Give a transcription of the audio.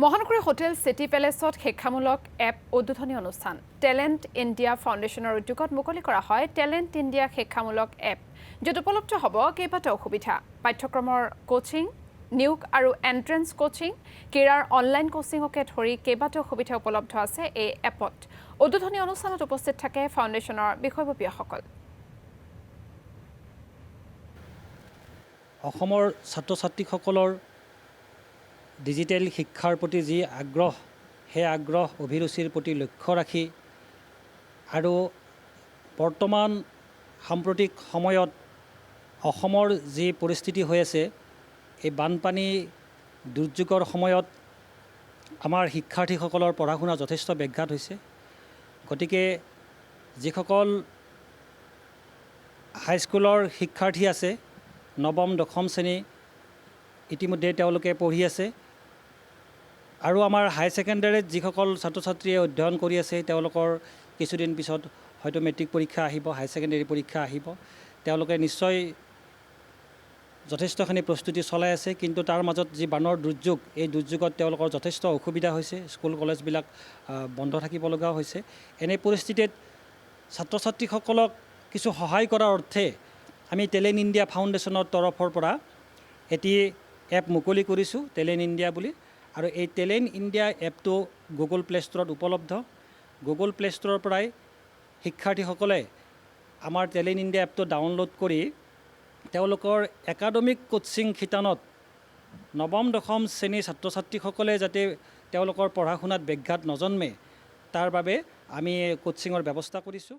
মহানগৰী হোটেল সিটি প্যালেছত শিক্ষামূলক এপ উদ্বোধনী অনুষ্ঠান টেলেণ্ট ইণ্ডিয়া ফাউণ্ডেশ্যনৰ উদ্যোগত মুকলি কৰা হয় টেলেণ্ট ইণ্ডিয়া শিক্ষামূলক এপ য'ত উপলব্ধ হ'ব কেইবাটাও সুবিধা পাঠ্যক্ৰমৰ কোচিং নিয়োগ আৰু এন্ট্ৰেন্স কোচিং কেৰিয়াৰ অনলাইন কোচিঙকে ধৰি কেইবাটাও সুবিধা উপলব্ধ আছে এই এপত উদ্বোধনী অনুষ্ঠানত উপস্থিত থাকে ফাউণ্ডেশ্যনৰ বিষয়ববীয়াসকল অসমৰ ছাত্ৰ-ছাত্ৰীসকলৰ ডিজিটেল শিক্ষাৰ প্ৰতি যি আগ্ৰহ সেই আগ্ৰহ অভিৰুচিৰ প্ৰতি লক্ষ্য ৰাখি আৰু বৰ্তমান সাম্প্ৰতিক সময়ত অসমৰ যি পৰিস্থিতি হৈ আছে এই বানপানী দুৰ্যোগৰ সময়ত আমাৰ শিক্ষাৰ্থীসকলৰ পঢ়া শুনা যথেষ্ট ব্যাঘাত হৈছে গতিকে যিসকল হাইস্কুলৰ শিক্ষাৰ্থী আছে নৱম দশম শ্ৰেণী ইতিমধ্যে তেওঁলোকে পঢ়ি আছে আৰু আমাৰ হাই ছেকেণ্ডাৰীত যিসকল ছাত্ৰ ছাত্ৰীয়ে অধ্যয়ন কৰি আছে তেওঁলোকৰ কিছুদিন পিছত হয়তো মেট্ৰিক পৰীক্ষা আহিব হাই ছেকেণ্ডাৰী পৰীক্ষা আহিব তেওঁলোকে নিশ্চয় যথেষ্টখিনি প্ৰস্তুতি চলাই আছে কিন্তু তাৰ মাজত যি বানৰ দুৰ্যোগ এই দুৰ্যোগত তেওঁলোকৰ যথেষ্ট অসুবিধা হৈছে স্কুল কলেজবিলাক বন্ধ থাকিব লগা হৈছে এনে পৰিস্থিতিত ছাত্ৰ ছাত্ৰীসকলক কিছু সহায় কৰাৰ অৰ্থে আমি টেলেণ্ট ইণ্ডিয়া ফাউণ্ডেশ্যনৰ তৰফৰ পৰা এটি এপ মুকলি কৰিছোঁ টেলেণ্ট ইণ্ডিয়া বুলি আৰু এই টেলেণ্ট ইণ্ডিয়া এপটো গুগল প্লে ষ্টৰত উপলব্ধ গুগল প্লে ষ্টৰৰ পৰাই শিক্ষাৰ্থীসকলে আমাৰ টেলেণ্ট ইণ্ডিয়া এপটো ডাউনলোড কৰি তেওঁলোকৰ একাডেমিক কোচিং শিতানত নৱম দশম শ্ৰেণীৰ ছাত্ৰ ছাত্ৰীসকলে যাতে তেওঁলোকৰ পঢ়া শুনাত ব্যাঘাত নজন্মে তাৰ বাবে আমি কোচিঙৰ ব্যৱস্থা কৰিছোঁ